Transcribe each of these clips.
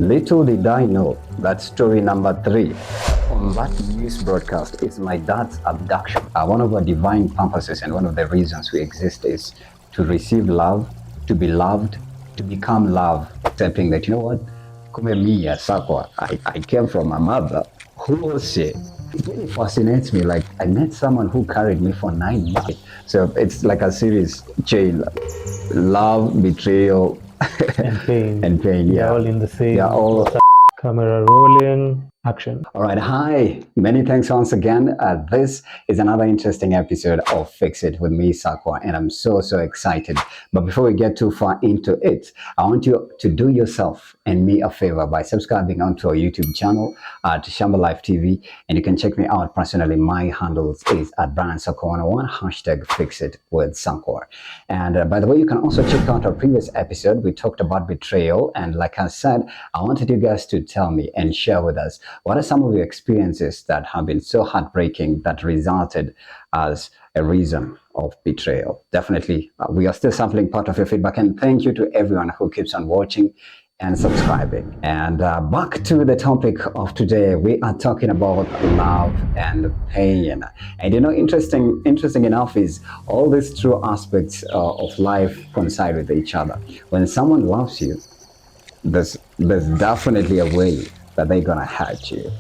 Little did I know that story number 3 on that news broadcast is my dad's abduction. One of our divine purposes and one of the reasons we exist is to receive love, to be loved, to become love. Accepting that, you know what, come me, Sakwa, I came from my mother. Who was she? It really fascinates me. Like, I met someone who carried me for 9 months. So it's like a series chain: love, betrayal, and pain. and pain. They're Yeah, all in the same. they're all. Camera rolling, action. All right, hi. Many thanks once again. This is another interesting episode of Fix It with me, Sakwa, and I'm so excited. But before we get too far into it, I want you to do yourself and me a favor by subscribing onto our YouTube channel at Shamba Life TV, and you can check me out personally. My handles is at Brian Sakwa 101, hashtag Fix It with Sakwa. And by the way, you can also check out our previous episode. We talked about betrayal, and like I said, I wanted you guys to tell me and share with us what are some of your experiences that have been so heartbreaking that resulted as a reason of betrayal. Definitely, we are still sampling part of your feedback, and thank you to everyone who keeps on watching and subscribing. And back to the topic of today, we are talking about love and pain. And you know, interesting enough is all these true aspects of life coincide with each other. When someone loves you, there's definitely a way that they're gonna hurt you,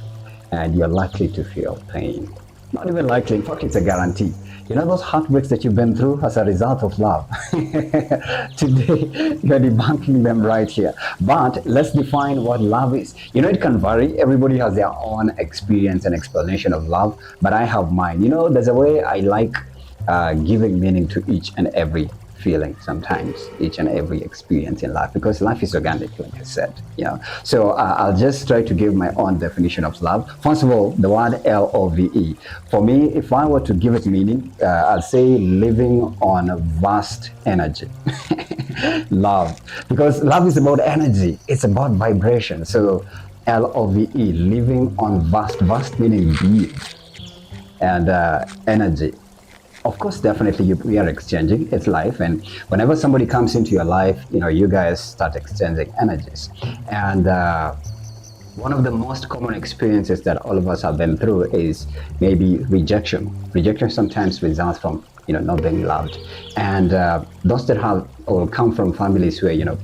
and you're likely to feel pain. Not even likely, in fact, it's a guarantee. You know those heartbreaks that you've been through as a result of love? Today, you're debunking them right here. But let's define what love is. You know, it can vary. Everybody has their own experience and explanation of love, but I have mine. You know, there's a way I like giving meaning to each and every feeling, sometimes each and every experience in life, because life is organic, like I said. So I'll just try to give my own definition of love. First of all, the word love. For me, if I were to give it meaning, I'll say living on a vast energy. Love, because love is about energy, it's about vibration. So love, living on vast meaning deep, and energy. Of course, definitely we are exchanging. It's life, and whenever somebody comes into your life, you know, you guys start exchanging energies. And one of the most common experiences that all of us have been through is maybe rejection. Rejection sometimes results from, you know, not being loved, and those that have or come from families where, you know,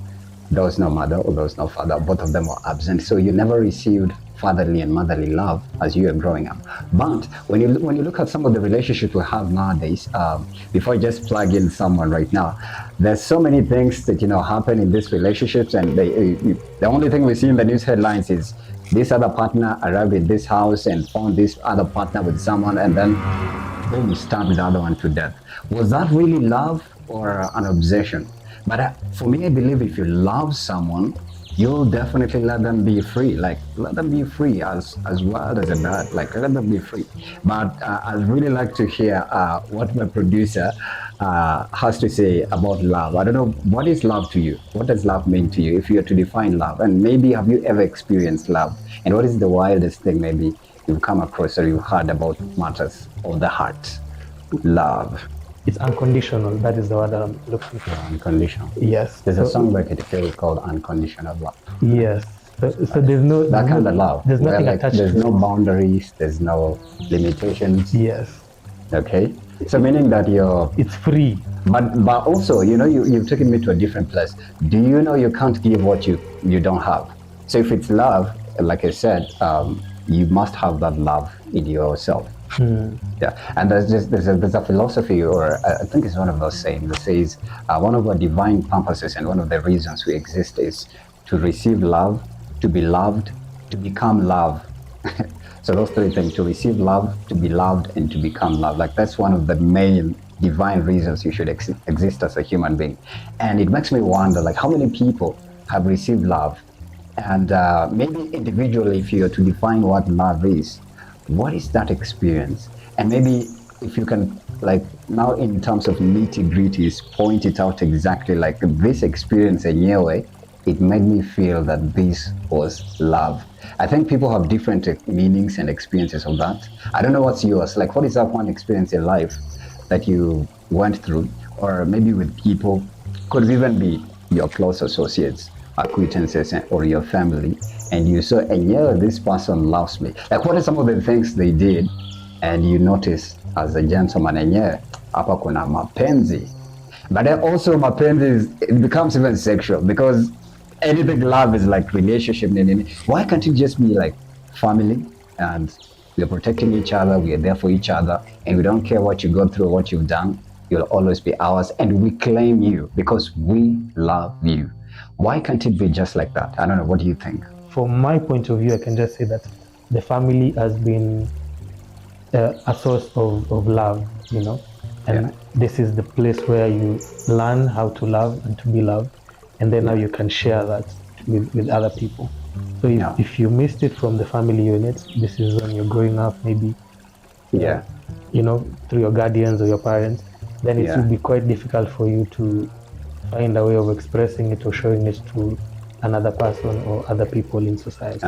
there was no mother or there was no father, both of them were absent, so you never received fatherly and motherly love as you are growing up. But when you look at some of the relationships we have nowadays, before I just plug in someone right now, there's so many things that, you know, happen in these relationships, and the only thing we see in the news headlines is this other partner arrived in this house and found this other partner with someone, and then boom, stabbed the other one to death. Was that really love or an obsession? But for me, I believe if you love someone, you'll definitely let them be free. Like, let them be free as wild as a bird. Like, let them be free. But I'd really like to hear what my producer has to say about love. I don't know, what is love to you? What does love mean to you if you are to define love? And maybe have you ever experienced love? And what is the wildest thing maybe you've come across or you've heard about matters of the heart? Love. It's unconditional. That is the word that I'm looking for. Unconditional. Yes. There's a song by Katy Perry called Unconditional Love. Yes. So there's no that kind of love. There's nothing like, attached. There's no boundaries. There's no limitations. Yes. Okay. So meaning that it's free. But also, you know, you've taken me to a different place. Do you know you can't give what you don't have? So if it's love, like I said, you must have that love in yourself. Yeah, and there's a philosophy, or I think it's one of those sayings that says one of our divine purposes and one of the reasons we exist is to receive love, to be loved, to become love. So those 3 things: to receive love, to be loved, and to become love. Like, that's one of the main divine reasons you should exist as a human being. And it makes me wonder, like, how many people have received love, and maybe individually, if you were to define what love is, what is that experience? And maybe if you can, like, now in terms of nitty-gritties, point it out exactly, like, this experience in your way, it made me feel that this was love. I think people have different meanings and experiences of that. I don't know what's yours. Like, what is that one experience in life that you went through, or maybe with people, could even be your close associates, acquaintances or your family, and you saw, and yeah, this person loves me. Like, what are some of the things they did, and you notice as a gentleman, and yeah, hapa kuna mapenzi. But then also mapenzi it becomes even sexual because anything love is like relationship. Why can't it just be like family and we're protecting each other, we are there for each other, and we don't care what you go through, what you've done, you'll always be ours, and we claim you because we love you. Why can't it be just like that? I don't know. What do you think? From my point of view, I can just say that the family has been a source of love, and this is the place where you learn how to love and to be loved, and then now you can share that with other people. So if you missed it from the family unit, this is when you're growing up, maybe, Yeah. Through your guardians or your parents, then it will be quite difficult for you to find a way of expressing it or showing it to another person or other people in society.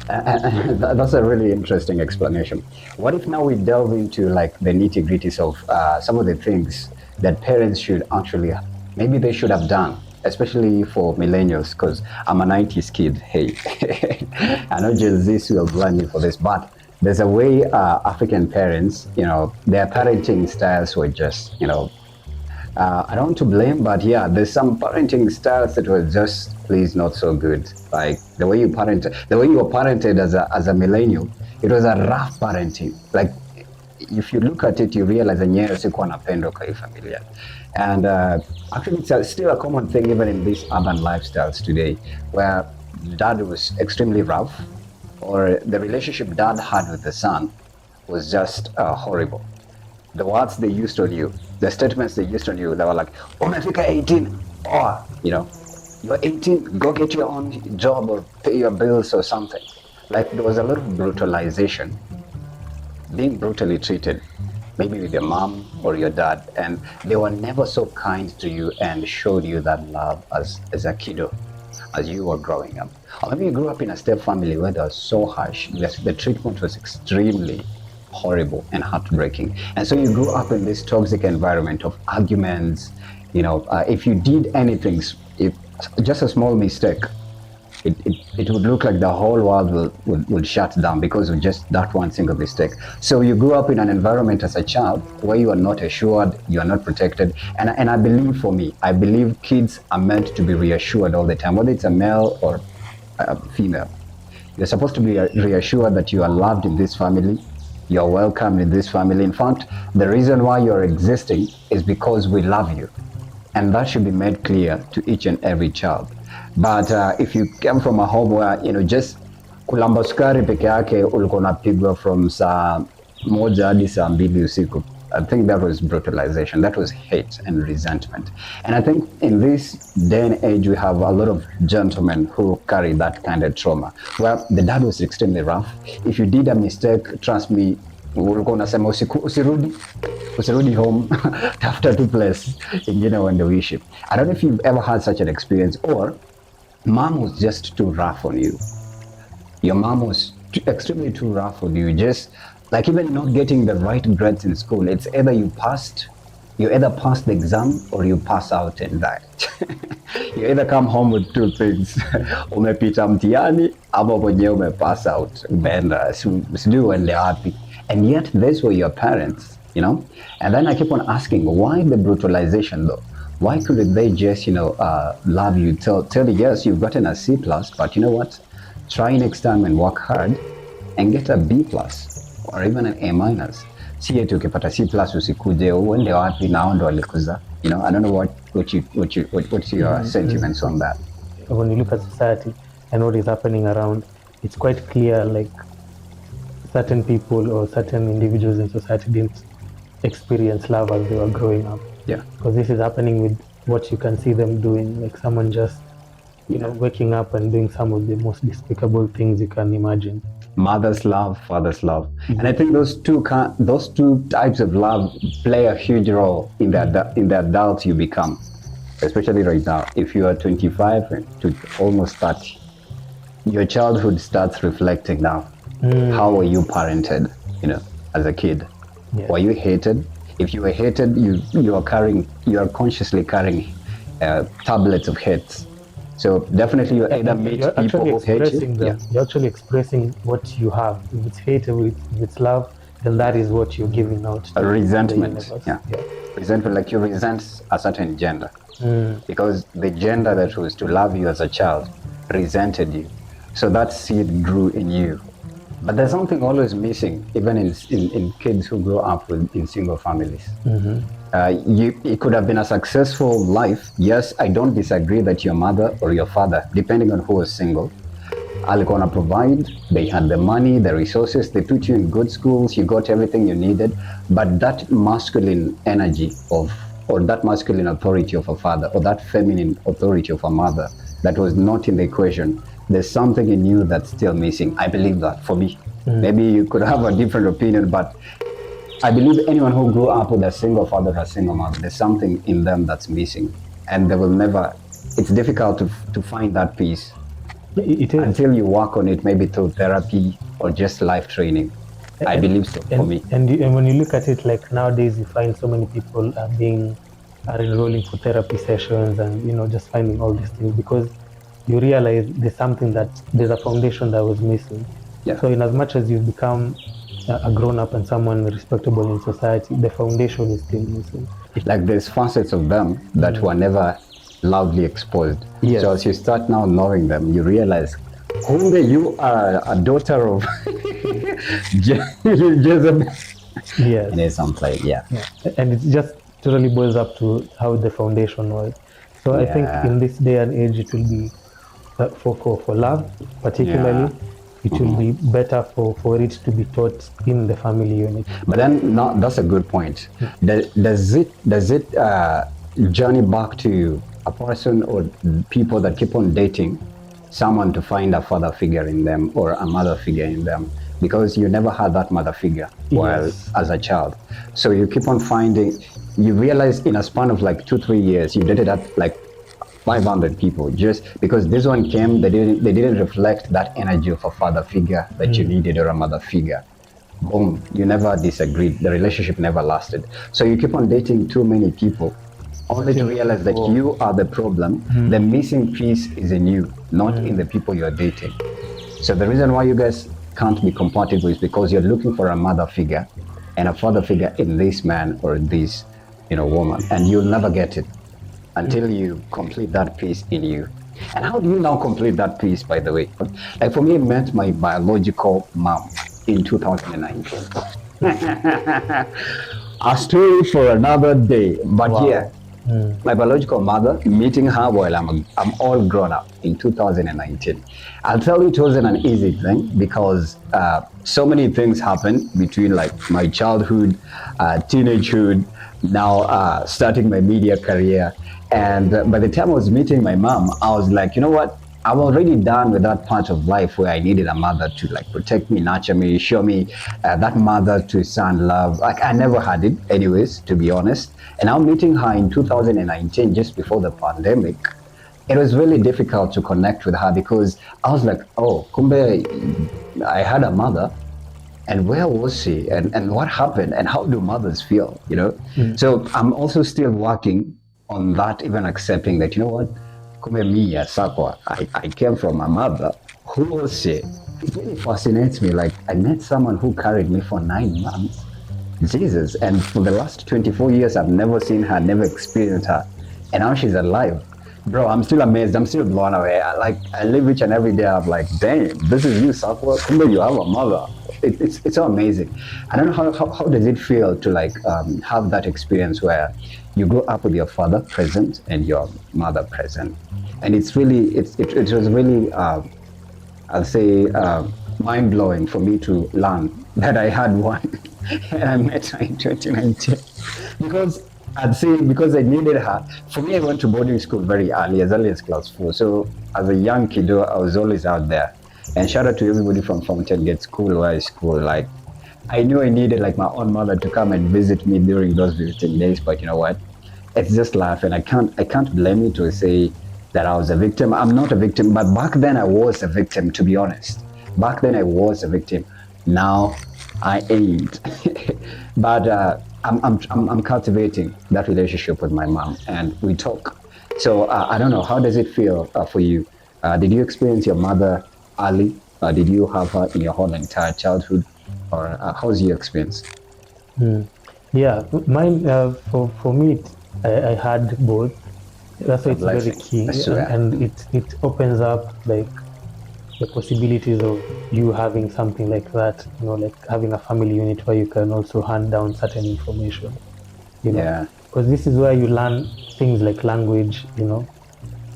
That's a really interesting explanation. What if now we delve into like the nitty gritties of some of the things that parents should actually, maybe they should have done, especially for millennials, because I'm a 90s kid. Hey, I know Gen Z will blame me for this, but there's a way African parents, their parenting styles were just, I don't want to blame, but yeah, there's some parenting styles that were just, please, not so good. Like the way you were parented as a millennial, it was a rough parenting. Like if you look at it, you realize yenyewe sikuwa napendo kwa hii familia. And actually, it's still a common thing even in these urban lifestyles today, where dad was extremely rough, or the relationship dad had with the son was just horrible. The words they used on you, the statements they used on you, they were like, umefika 18, or, you're 18, go get your own job or pay your bills or something. Like there was a lot of brutalization, being brutally treated, maybe with your mom or your dad, and they were never so kind to you and showed you that love as a kiddo, as you were growing up. Or maybe you grew up in a step family where they were so harsh, the treatment was extremely horrible and heartbreaking. And so you grew up in this toxic environment of arguments. If you did anything, if just a small mistake, it would look like the whole world will shut down because of just that one single mistake. So you grew up in an environment as a child where you are not assured, you are not protected. And I believe, for me, I believe kids are meant to be reassured all the time, whether it's a male or a female. You're supposed to be reassured that you are loved in this family, you're welcome in this family. In fact, the reason why you're existing is because we love you. And that should be made clear to each and every child. But if you came from a home where, just kulamba sukari peke yake ulikuwa unapigwa from saa moja hadi saa mbili usiku, I think that was brutalization. That was hate and resentment. And I think in this day and age, we have a lot of gentlemen who carry that kind of trauma. Well, the dad was extremely rough. If you did a mistake, trust me, ulikuwa unasema usirudi home, tafuta tu place ingine uende uishi. I don't know if you've ever had such an experience, or mom was just too rough on you. Your mom was extremely too rough on you. Just like even not getting the right grades in school. It's either you either pass the exam or you pass out in that. You either come home with two things. Umepita mtihani ama mwenyewe umepass out. Umeenda, sijui uende wapi. And yet these were your parents, And then I keep on asking, why the brutalization though? Why couldn't they just, love you, tell you, yes, you've gotten a C+, but you know what? Try next time and work hard and get a B+, or even an A-. Si eti ukipata C+ usikuje uende wapi nao ndo walikuza. I don't know what's your sentiments on that. When you look at society and what is happening around, it's quite clear, like certain people or certain individuals in society didn't experience love as they were growing up. Yeah. Because this is happening with what you can see them doing, like someone just, waking up and doing some of the most despicable things you can imagine. Mother's love, father's love. Mm-hmm. And I think those two types of love play a huge role in the adult you become, especially right now. If you are 25 and to almost 30, your childhood starts reflecting now. How were you parented, as a kid? Yeah. Were you hated? If you were hated, you are consciously carrying tablets of hate So definitely you either And meet you're people actually who hate you. expressing Yeah. them. You're actually expressing what you have. If it's hate, if it's love, then that is what you're giving out A to the resentment. universe. Yeah. Yeah. Resentment, like you resent a certain gender. Mm. Because the gender that was to love you as a child resented you. So that seed grew in you. But there's something always missing, even in kids who grow up in single families. It could have been a successful life. Yes, I don't disagree that your mother or your father, depending on who was single, are gonna provide. They had the money, the resources, they put you in good schools, you got everything you needed. But that masculine energy or that masculine authority of a father, or that feminine authority of a mother, that was not in the equation. There's something in you that's still missing. I believe that for me. Maybe you could have a different opinion, but I believe anyone who grew up with a single father or a single mother, there's something in them that's missing. And they will never, it's difficult to find that peace It is. until you work on it, maybe through therapy or just life training. I believe so for me. And when you look at it, like nowadays, you find so many people are enrolling for therapy sessions, and just finding all these things because you realize there's a foundation that was missing. Yeah. So in as much as you've become a grown up and someone respectable in society, the foundation is still missing. Like there's facets of them that were never loudly exposed. Yes. So as you start now knowing them, you realize, Kumbe, you are a daughter of Jezebel. Yes. And there's some play, yeah. And it just totally boils up to how the foundation was. So I think in this day and age, it will be for love, particularly, it will be better for it to be taught in the family unit. But then, no, that's a good point. Does it journey back to a person or people that keep on dating someone to find a father figure in them or a mother figure in them? Because you never had that mother figure while as a child. So you keep on finding, you realize in a span of like 2-3 years, you dated up like 500 people just because this one came, they didn't reflect that energy of a father figure that you needed or a mother figure. Boom, you never disagreed, the relationship never lasted. So you keep on dating too many people only to realize that you are the problem. The missing piece is in you, not in the people you're dating. So the reason why you guys can't be compatible is because you're looking for a mother figure and a father figure in this man or this woman, and you'll never get it until you complete that piece in you. And how do you now complete that piece, by the way? Like for me, it meant my biological mom in 2019. A story for another day, but yeah, my biological mother, meeting her while I'm all grown up in 2019. I'll tell you, it wasn't an easy thing because so many things happened between like my childhood, teenagehood, now starting my media career. And by the time I was meeting my mom, I was like, you know what? I'm already done with that part of life where I needed a mother to like protect me, nurture me, show me that mother to son love. Like I never had it anyways, to be honest. And I'm meeting her in 2019, just before the pandemic. It was really difficult to connect with her because I was like, oh, kumbe, I had a mother. And where was she? And what happened? And how do mothers feel? So I'm also still working on that, even accepting that, you know what, Kume me as Sakwa, I came from a mother. Who was she? It really fascinates me. Like I met someone who carried me for 9 months. Jesus. And for the last 24 years, I've never seen her, never experienced her. And now she's alive. Bro, I'm still amazed. I'm still blown away. I live each and every day. I'm like, damn, this is you, Sakwa. Kumbe, you have a mother. It's so amazing. I don't know how does it feel to like have that experience where you grow up with your father present and your mother present, and it was really I'll say mind blowing for me to learn that I had one and I met her in 2019 because because I needed her. For me, I went to boarding school very early as class 4. So as a young kiddo, I was always out there. And shout out to everybody from Fountain Gate School where I school. Like I knew I needed like my own mother to come and visit me during those visiting days, but you know what? It's just life, and I can't blame you to say that I was a victim. I'm not a victim, but back then I was a victim, to be honest. Back then I was a victim. Now I ain't. But I'm cultivating that relationship with my mom, and we talk. So I don't know, how does it feel for you? Did you experience your mother early? Did you have her in your whole entire childhood? Or how's your experience? Mm. Yeah, mine for me, I had both. That's It's why a it's very blessing, I key, swear. and it opens up like the possibilities of you having something like that. You know, like having a family unit where you can also hand down certain information. You know, Yeah, because this is where you learn things like language. You know,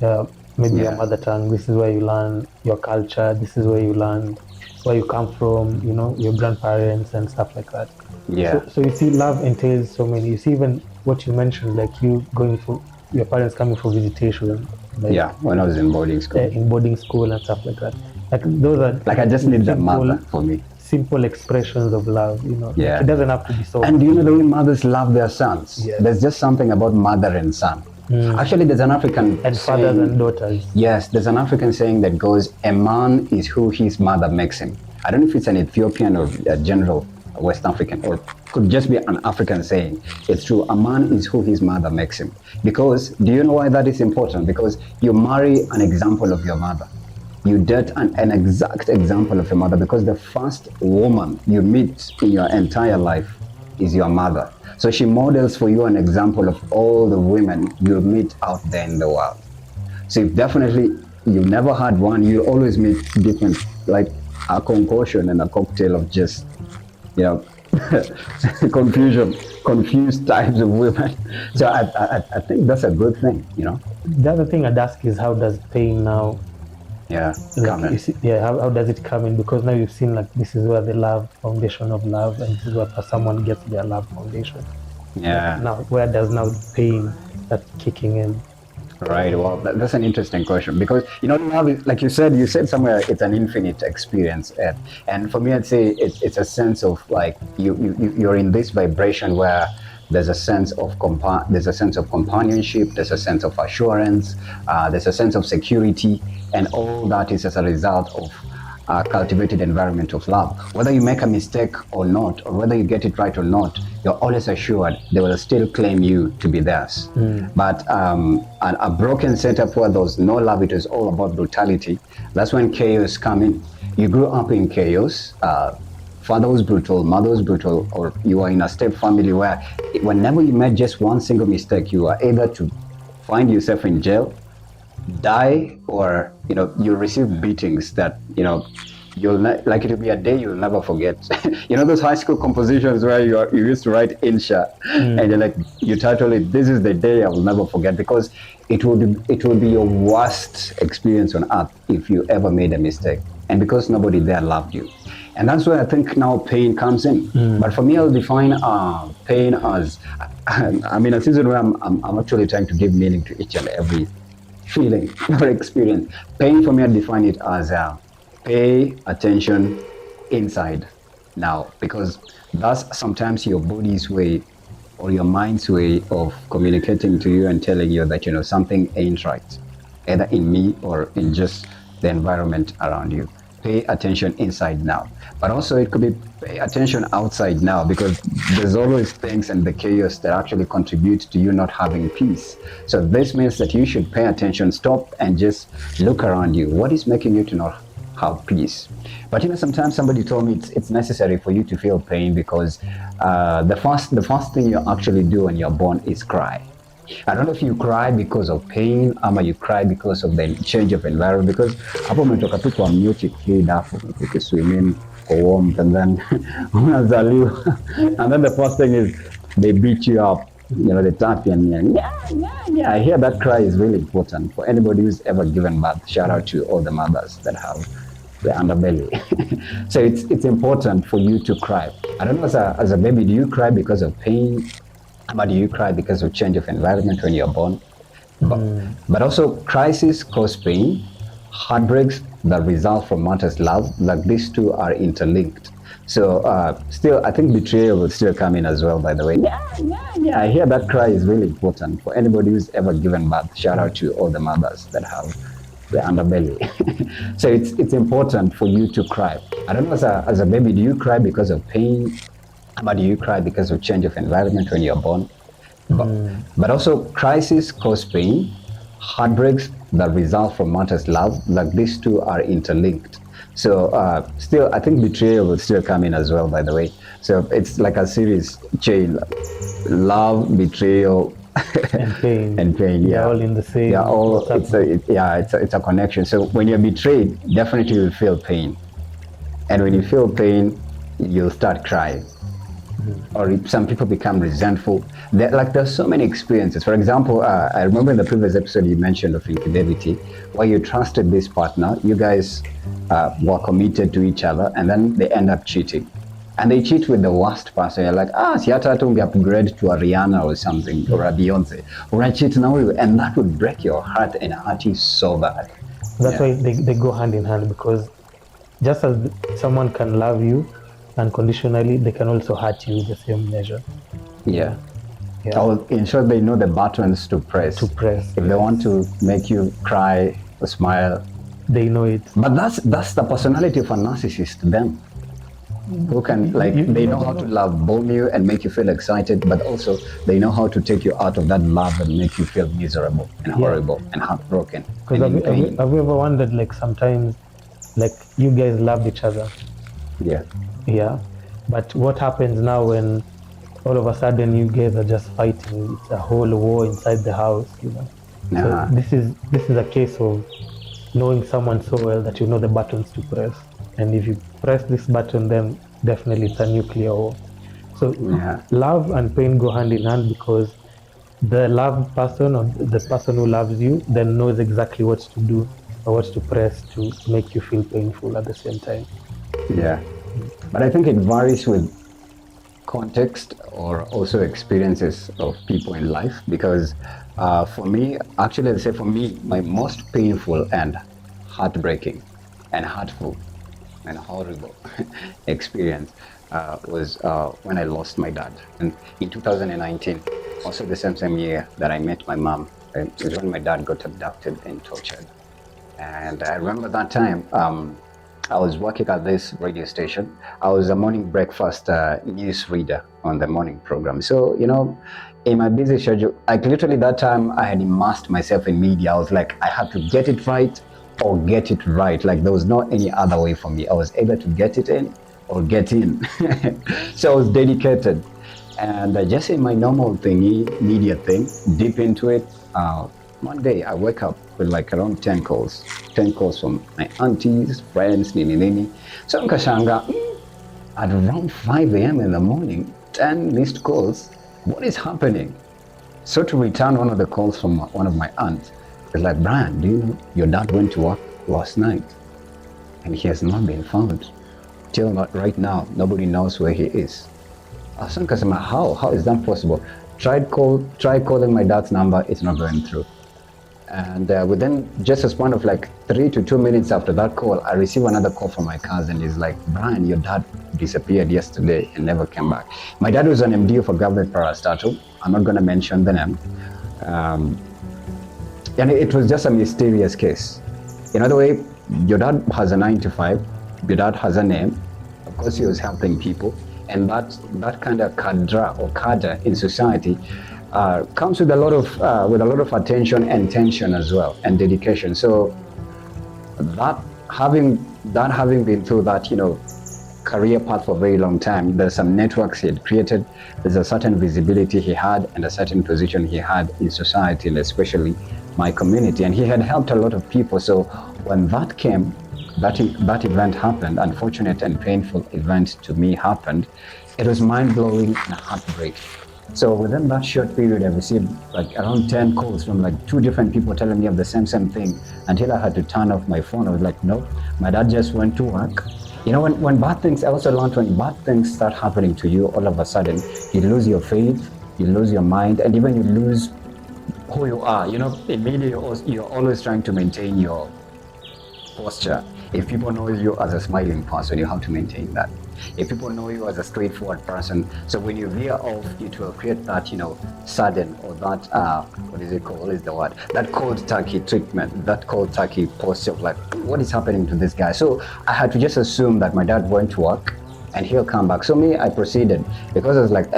uh, maybe your yeah, mother tongue. This is where you learn your culture. This is where you learn where you come from. You know, your grandparents and stuff like that. yeah, So you see, love entails so many. You see, even what you mentioned, like you going for your parents coming for visitation, like yeah. When I was in boarding school, in boarding school and stuff like that. Like those are like I like just need that simple, mother for me. simple expressions of love. You know, like it Yeah. doesn't have to be so And you know the way complicated. mothers love their sons? Yes. There's just something about mother and son. Mm. Actually, there's an African And fathers and saying, daughters. yes, there's an African saying that goes, a man is who his mother makes him. I don't know if it's an Ethiopian or a general West African, or could just be an African saying. It's true. A man is who his mother makes him. Because, do you know why that is important? Because you marry an example of your mother. You date an exact example of your mother, because the first woman you meet in your entire life is your mother. So she models for you an example of all the women you meet out there in the world. So if definitely you've never had one, you always meet different, like a concoction and a cocktail of just, you know, confusion, confused types of women. So I think that's a good thing, you know? The other thing I'd ask is how does pain now, Yeah, like come you in. see, yeah, how does it come in? Because now you've seen like this is where the love foundation of love, and this is where someone gets their love foundation. Like Yeah. now, where does now pain start kicking in? Right. Well, that's an interesting question, because you know, love is, like you said somewhere, it's an infinite experience, and for me, I'd say it's a sense of like you're in this vibration where there's a sense of there's a sense of companionship, there's a sense of assurance, there's a sense of security, and all that is as a result of cultivated environment of love. Whether you make a mistake or not, or whether you get it right or not, you're always assured they will still claim you to be theirs. But a broken setup where there's no love, it is all about brutality. That's when chaos come in. You grew up in chaos. Father was brutal, mother was brutal, or you are in a step family where whenever you made just one single mistake, you are either to find yourself in jail, die, or you know, you receive beatings that you know like it'll be a day you'll never forget. You know those high school compositions where you used to write insha, and you're like, you title it, this is the day I will never forget, because it would be your worst experience on earth if you ever made a mistake, and because nobody there loved you. And that's where I think now pain comes in. But for me, I'll define pain as, I mean, a season where I'm actually trying to give meaning to each and every feeling or experience. Pain for me, I define it as pay attention inside now, because that's sometimes your body's way or your mind's way of communicating to you and telling you that you know something ain't right, either in me or in just the environment around you. Pay attention inside now, but also it could be pay attention outside now, because there's always things and the chaos that actually contribute to you not having peace. So this means that you should pay attention, stop and just look around you. What is making you to not have peace? But you know, sometimes somebody told me it's necessary for you to feel pain, because the first thing you actually do when you're born is cry. I don't know if you cry because of pain ama you cry because of the change of environment, because hapo umetoka tu kwa music kid afu ukiswimming kwa warm and then unazaliwa and then the first thing is they beat you up, you know, they tap you and yeah. I hear that cry is really important for anybody who's ever given birth. Shout out to all the mothers that have the underbelly. So it's important for you to cry. I don't know, as a baby, do you cry because of pain? Or do you cry because of change of environment when you're born? But also crisis cause pain, heartbreaks that result from matters love, like these two are interlinked. So still, I think betrayal will still come in as well, by the way. Yeah. I hear that cry is really important for anybody who's ever given birth. Shout out to all the mothers that have the underbelly. So it's important for you to cry. I don't know, as a baby, do you cry because of pain? Or do you cry because of change of environment when you're born? But also crisis cause pain, heartbreaks that result from matters love, like these two are interlinked. So still, I think betrayal will still come in as well, by the way. So it's like a series chain: love, betrayal, And pain. and pain. They're Yeah, all in the same. they're all. WhatsApp group. It's a connection. So when you're betrayed, definitely you'll feel pain, and when you feel pain, you'll start crying. Or some people become resentful. There's so many experiences. For example, I remember in the previous episode you mentioned of infidelity, where you trusted this partner, you guys were committed to each other, and then they end up cheating. And they cheat with the worst person. You're like, si hata tunge upgrade to a Rihanna or something, or a Beyonce, or I cheat now, and that would break your heart and hurt you so bad. That's why they go hand in hand, because just as someone can love you unconditionally, they can also hurt you with the same measure. Yeah. Yeah. Or in short, they know the buttons to press. To press. If they want to make you cry or smile, They know it. but that's the personality of a narcissist. Them who can they know how to love bomb you and make you feel excited, but also they know how to take you out of that love and make you feel miserable and horrible and heartbroken. Because have you ever wondered, like, sometimes, like, you guys loved each other, Yeah. yeah, but what happens now when all of a sudden you guys are just fighting? It's a whole war inside the house, you know. Uh-huh. So this is a case of knowing someone so well that you know the buttons to press, and if you press this button, then definitely it's a nuclear war. So love and pain go hand in hand, because the loved person, or the person who loves you, then knows exactly what to do or what to press to make you feel painful at the same time. Yeah. But I think it varies with context or also experiences of people in life, because for me, actually, I'd say for me, my most painful and heartbreaking and hurtful and horrible experience was when I lost my dad. And in 2019, also the same year that I met my mom, it was when my dad got abducted and tortured. And I remember that time, I was working at this radio station. I was a morning breakfast news reader on the morning program. So, in my busy schedule, like literally that time I had immersed myself in media. I was like, I had to get it right or get it right. Like there was not any other way for me. I was able to get it in or get in. So I was dedicated. And just in my normal thingy, media thing, deep into it, one day I wake up with like around 10 calls from my aunties, friends, nini. So nkashanga, at around 5 a.m. in the morning, 10 missed calls. What is happening? So to return one of the calls from one of my aunts, it's like, Brian, do you know your dad went to work last night and he has not been found. Till right now, nobody knows where he is. I was thinking, how is that possible? Try calling my dad's number, it's not going through. And within just a span of like 3 to 2 minutes after that call, I received another call from my cousin. He's like, Brian, your dad disappeared yesterday and never came back. My dad was an MD of a government parastatal. I'm not going to mention the name. And it was just a mysterious case. In other way, your dad has a 9 to 5. Your dad has a name. Of course, he was helping people. And that kind of cadre in society comes with a lot of attention and tension as well, and dedication. So that having been through that career path for a very long time, there's some networks he had created. There's a certain visibility he had and a certain position he had in society, and especially my community. And he had helped a lot of people. So when that came, that event happened, unfortunate and painful event to me happened, it was mind-blowing and heartbreaking. So within that short period, I received like around 10 calls from like 2 different people telling me of the same thing, until I had to turn off my phone. I was like, no, my dad just went to work. When bad things, I also learned when bad things start happening to you, all of a sudden, you lose your faith, you lose your mind, and even you lose who you are. Immediately you're always trying to maintain your posture. If people know you as a smiling person, you have to maintain that. If people know you as a straightforward person, so when you veer off, it will create that, sudden, or that, what is it called? What is the word? That cold turkey treatment, that cold turkey posture of like, what is happening to this guy? So I had to just assume that my dad went to work and he'll come back. So I proceeded, because I was like,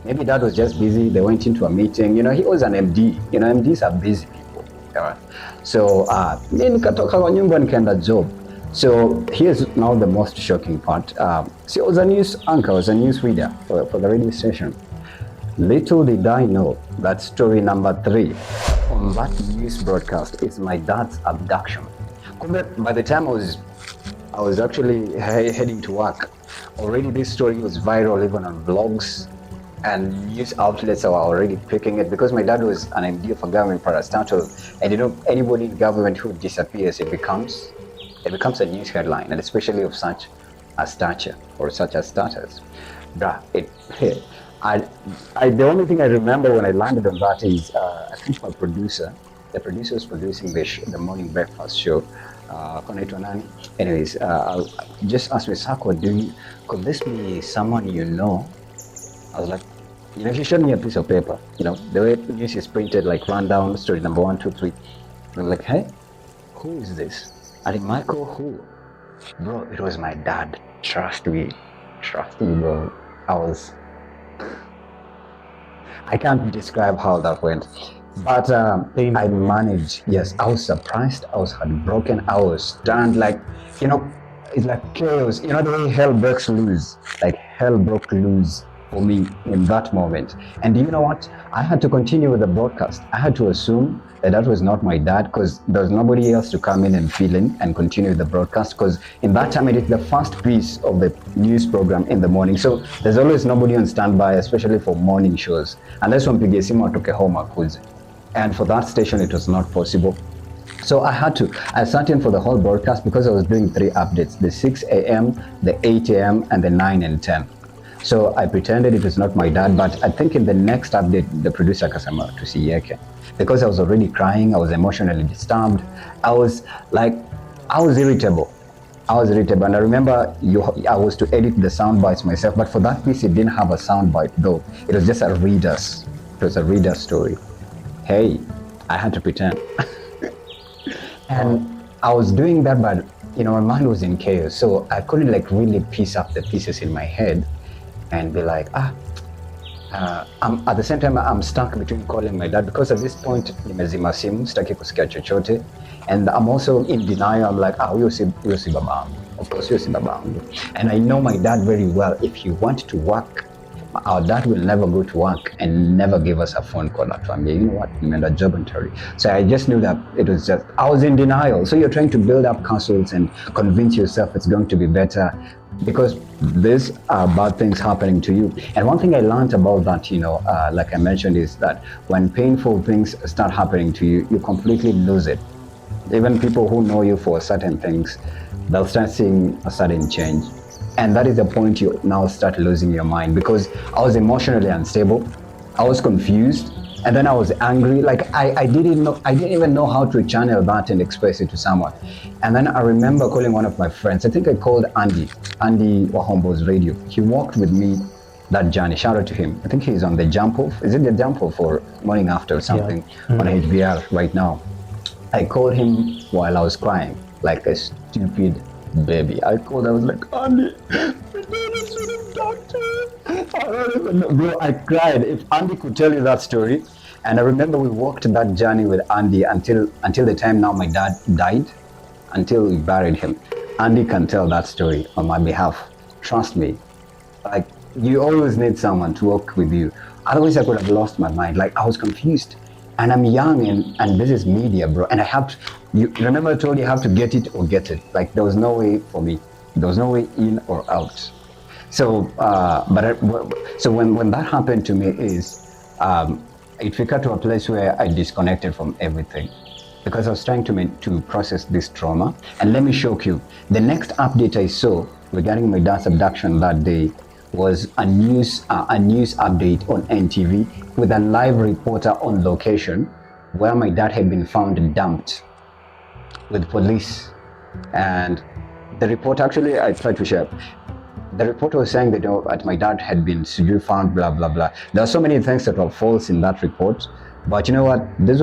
maybe dad was just busy. They went into a meeting. He was an MD. MDs are busy people. Alright. So mi nikatoka kwa nyumba nikaenda job. So here's now the most shocking part. See, I was a news anchor, I was a news reader for the radio station. Little did I know that story number 3 on that news broadcast is my dad's abduction. By the time I was actually heading to work, already this story was viral even on blogs, and news outlets are already picking it because my dad was an MD of a government parastatal, and anybody in government who disappears, it becomes a news headline, and especially of such a stature or such a status. Bruh, the only thing I remember when I landed on that is I think my producer, the producer was producing the morning breakfast show. Anyways, just asked me, Sakwa, could this be someone you know? I was like, he showed me a piece of paper, the way news is printed, like rundown, story number 1, 2, 3. I'm like, hey, who is this? And Michael, who? Bro, it was my dad. Trust me, bro. I can't describe how that went. But I managed. Yes, I was surprised. I was heartbroken. I was stunned. Like, it's like chaos. The way hell breaks loose. Like hell broke loose for me in that moment. And you know what? I had to continue with the broadcast. I had to assume that was not my dad because there was nobody else to come in and fill in and continue the broadcast, because in that time it's the first piece of the news program in the morning. So there's always nobody on standby, especially for morning shows, unless mpigie simu atoke home akuze. And for that station, it was not possible. So I sat in for the whole broadcast because I was doing 3 updates, the 6 a.m., the 8 a.m., and the 9 and 10. So I pretended it was not my dad, but I think in the next update, the producer kasema tusiyeke. Because I was already crying, I was emotionally disturbed. I was irritable. And I remember I was to edit the sound bites myself, but for that piece, it didn't have a sound bite though. It was just it was a reader's story. Hey, I had to pretend. And I was doing that, but my mind was in chaos. So I couldn't really piece up the pieces in my head and be like, at the same time, I'm stuck between calling my dad because at this point, nimezima simu, sitaki kusikia chochote. And I'm also in denial. I'm like, huyo si babangu. Of course, huyo si babangu. And I know my dad very well. If he wants to work, our dad will never go to work and never give us a phone call at family. You know what? Nimeenda job interview. So I just knew that I was in denial. So you're trying to build up castles and convince yourself it's going to be better, because these are bad things happening to you. And one thing I learned about that, like I mentioned, is that when painful things start happening to you, you completely lose it. Even people who know you for certain things, they'll start seeing a sudden change. And that is the point you now start losing your mind, because I was emotionally unstable, I was confused, and then I was angry. Like I didn't even know how to channel that and express it to someone. And then I remember calling one of my friends. I think I called Andy Wahombo's radio. He walked with me that journey. Shout out to him. I think he's on the jump off. Is it the jump off or morning after or something? On HBR right now. I called him while I was crying, like a stupid baby. I was like, Andy, bro, I cried. If Andy could tell you that story. And I remember we walked that journey with Andy until the time now my dad died, until we buried him. Andy can tell that story on my behalf. Trust me. Like, you always need someone to walk with you. Otherwise, I could have lost my mind. Like, I was confused. And I'm young, and this is media, bro. And you remember I told you have to get it or get it. Like, there was no way for me. There was no way in or out. So, so when that happened to me it got to a place where I disconnected from everything, because I was trying to process this trauma. And let me shock you, the next update I saw regarding my dad's abduction that day was a news update on NTV with a live reporter on location where my dad had been found dumped with police. And the report, actually, I tried to share. The reporter was saying that my dad had been found, blah blah blah. There are so many things that were false in that report. But you know what? This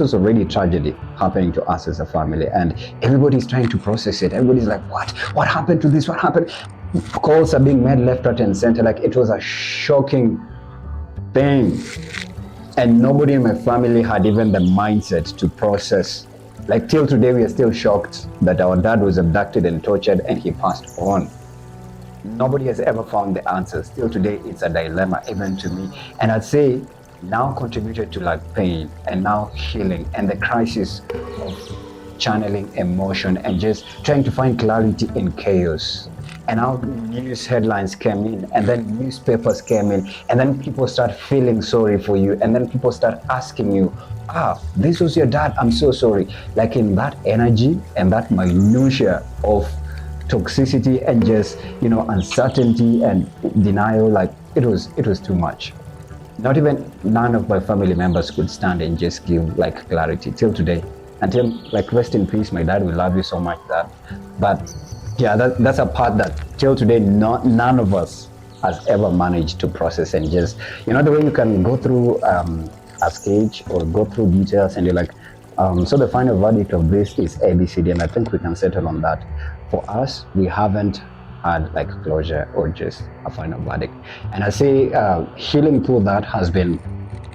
was already tragedy happening to us as a family, and everybody's trying to process it. Everybody's like, what happened to this? What happened? Calls are being made left, right, and center. Like, it was a shocking thing. And nobody in my family had even the mindset to process. Like till today, we are still shocked that our dad was abducted and tortured and he passed on. Nobody has ever found the answers. Till today, it's a dilemma, even to me. And I'd say now contributed to like pain and now healing and the crisis of channeling emotion and just trying to find clarity in chaos. And how news headlines came in, and then newspapers came in, and then people start feeling sorry for you, and then people start asking you, this was your dad, I'm so sorry. Like in that energy and that minutia of toxicity and just, uncertainty and denial, like it was too much. Not even none of my family members could stand and just give like clarity till today. Until like rest in peace, my dad, we love you so much, Dad. But yeah, that's a part that till today none of us has ever managed to process and just, the way you can go through a stage or go through details and you're like, so the final verdict of this is ABCD, and I think we can settle on that. For us, we haven't had like closure or just a final verdict. And I say healing through that has been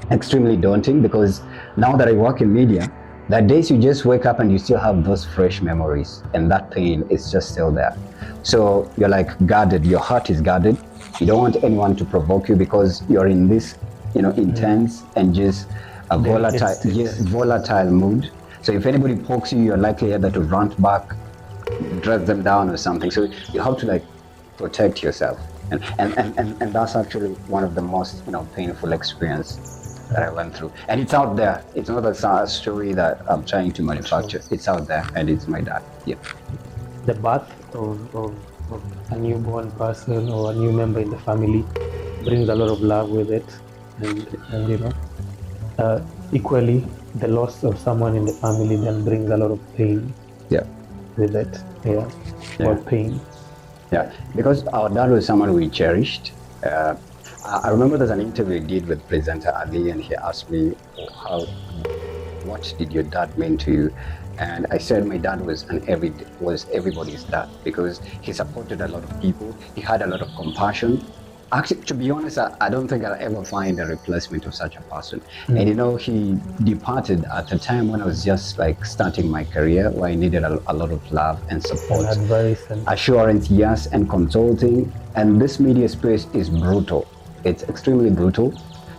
extremely daunting, because now that I work in media, there are days you just wake up and you still have those fresh memories, and that pain is just still there. So you're like guarded, your heart is guarded. You don't want anyone to provoke you because you're in this, intense and just a volatile mood. So if anybody pokes you, you're likely either to run back, drag them down or something. So you have to like protect yourself. And that's actually one of the most, painful experience that I went through. And it's out there. It's not a story that I'm trying to manufacture. It's out there, and it's my dad. Yeah. The birth of a newborn person or a new member in the family brings a lot of love with it, and equally the loss of someone in the family then brings a lot of pain. Yeah. With it. Yeah. Or pain. Yeah, because our dad was someone we cherished. I remember there's an interview I did with presenter Ali, and he asked me, what did your dad mean to you? And I said my dad was everybody's dad, because he supported a lot of people. He had a lot of compassion. Actually, to be honest, I don't think I'll ever find a replacement of such a person. And he departed at a time when I was just like starting my career, where I needed a lot of love and support, and advice, and assurance, yes, and consulting. And this media space is brutal. It's extremely brutal.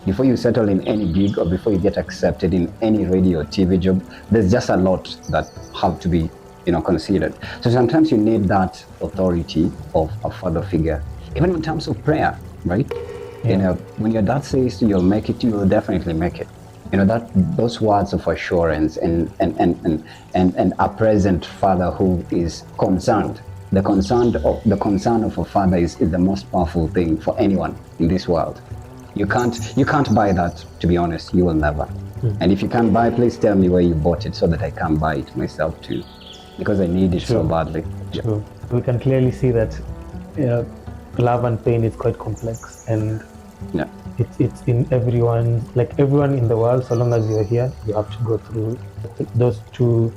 Before you settle in any gig or before you get accepted in any radio or TV job, there's just a lot that have to be, considered. So sometimes you need that authority of a father figure, even in terms of prayer, right? Yeah. When your dad says you'll make it, you'll definitely make it. Those words of assurance and a present father who is concerned. The concern of a father is the most powerful thing for anyone in this world. You can't buy that, to be honest. You will never. And if you can't buy, please tell me where you bought it so that I can buy it myself too, because I need it so badly. True. We can clearly see that love and pain is quite complex, and it's in everyone in the world. So long as you're here, you have to go through those two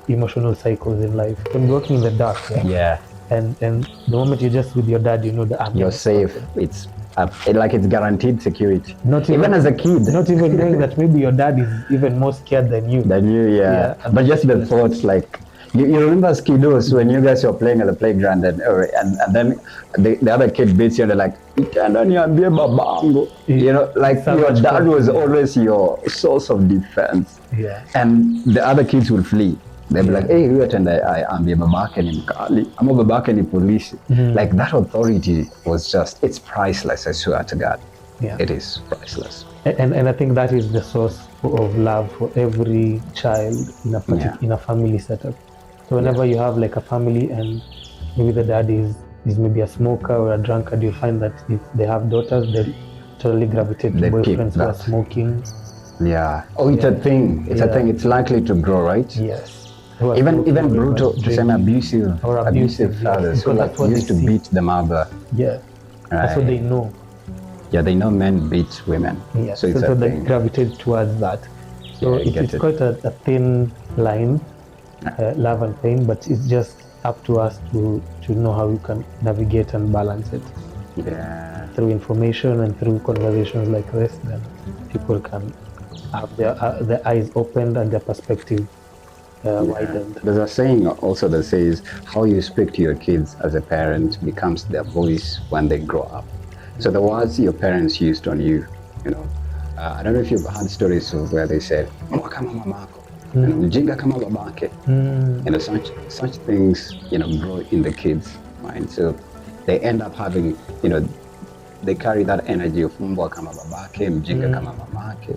emotional cycles in life. When you're working in the dark, and the moment you're just with your dad, you're safe. It's it's guaranteed security. Not even as a kid. Not even knowing that maybe your dad is even more scared than you. But just the thoughts, like you remember as kiddos when you guys were playing at the playground and then the other kid beats you and they're like, babangu. Your dad was always your source of defense. Yeah. And the other kids will flee. They'll be like, hey, huyo tenda ambie babake ni mkali, ama babake ni polisi. Like that authority was it's priceless, I swear to God. Yeah. It is priceless. And I think that is the source of love for every child in a family setup. So whenever you have like a family and maybe the dad is maybe a smoker or a drunkard, you find that if they have daughters, they totally gravitate to boyfriends who are smoking. Yeah. Oh, it's a thing. It's a thing. It's likely to grow, right? Yes. Even brutal, to say abusive fathers who used to beat the mother. Yeah. Right. That's what they know. Yeah, they know men beat women. Yes. So they gravitate towards that. So it's quite a thin line, love and pain, but it's just up to us to know how we can navigate and balance it. Yeah. Through information and through conversations like this, then people can have their eyes opened and their perspective widened. There's a saying also that says how you speak to your kids as a parent becomes their voice when they grow up. So the words your parents used on you, you know, I don't know if you've heard stories of where they said, "Mwa kama mamako," you know, "Mjinga kama babake." You know, such things, you know, grow in the kids' mind. So they end up having, you know, they carry that energy of "mbwa kama babake, mjinga kama mamake,"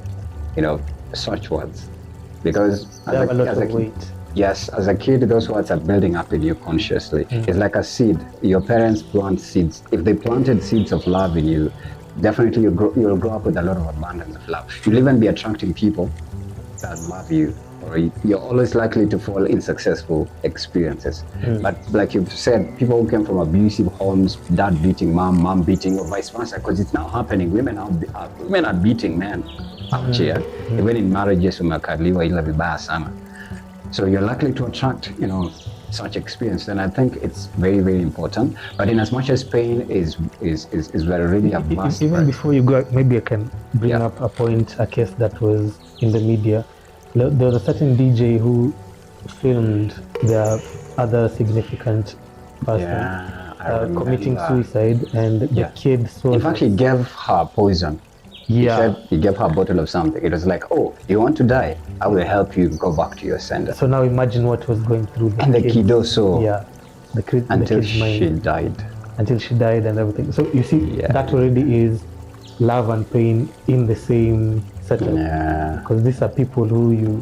you know, such words. Because They have a lot of weight. yes, as a kid, those words are building up in you consciously. It's like a seed. Your parents plant seeds. If they planted seeds of love in you, definitely you'll grow up with a lot of abundance of love. You'll even be attracting people that love you, or you're always likely to fall in successful experiences. But like you've said, people who came from abusive homes, dad beating mom, mom beating, or vice versa, because it's now happening. Women are beating men out here. Even in marriages, umekaliwa ila vibaya sana. So you're likely to attract, you know, such experience. And I think it's very, very important. But in as much as pain is very really a vast. Even before you go, maybe I can bring up a case that was in the media. There was a certain DJ who filmed their other significant person committing suicide, and the kid saw. In fact, he gave her poison. He said he gave her a bottle of something. It was like, "Oh, you want to die? I will help you go back to your sender." So now imagine what was going through the and the kid. kid also. Until she died. Until she died and everything. So you see, that already is love and pain in the same setup. Because these are people who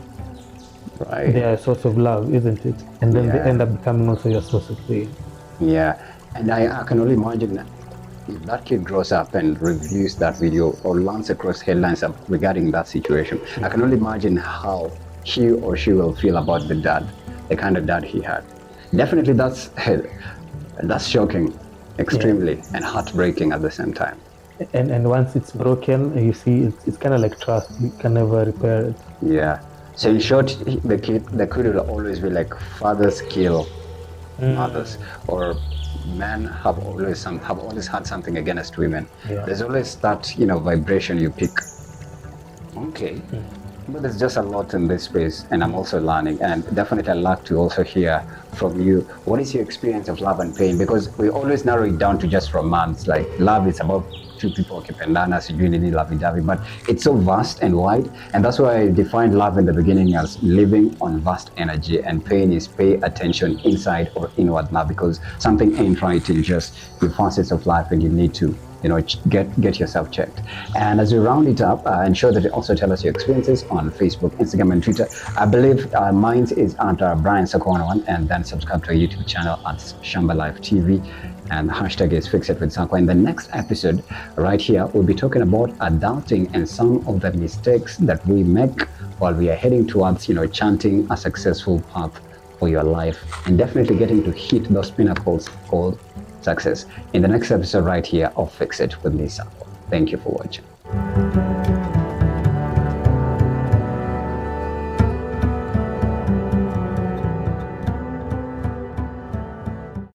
they are a source of love, isn't it? And then they end up becoming also your source of pain. Yeah, and I can only imagine that if that kid grows up and reviews that video or lands across headlines regarding that situation, I can only imagine how he or she will feel about the kind of dad he had. Definitely that's shocking, extremely, and heartbreaking at the same time. And once it's broken, you see, it's kind of like trust. You can never repair it. Yeah. So in short, the kid will always be like fathers kill mothers, or men have always had something against women. There's always that, you know, vibration you pick. Okay. But there's just a lot in this space, and I'm also learning, and definitely I'd like to also hear from you. What is your experience of love and pain? Because we always narrow it down to just romance. Like love is about two people wakipendana, sijui nini lovey-dovey, but it's so vast and wide, and that's why I defined love in the beginning as living on vast energy, and pain is pay attention inside or inward now, because something ain't right in just the facets of life, and you need to, you know, get yourself checked. And as we round it up, ensure that you also tell us your experiences on Facebook, Instagram, and Twitter. I believe mine is under Brian Sakwa, and then subscribe to our YouTube channel at Shamba Life TV. And the hashtag is Fix It With Sakwa. In the next episode, right here, we'll be talking about adulting and some of the mistakes that we make while we are heading towards, you know, chanting a successful path for your life, and definitely getting to hit those pinnacles called success in the next episode right here of Fix It with me, Sakwa. Thank you for watching.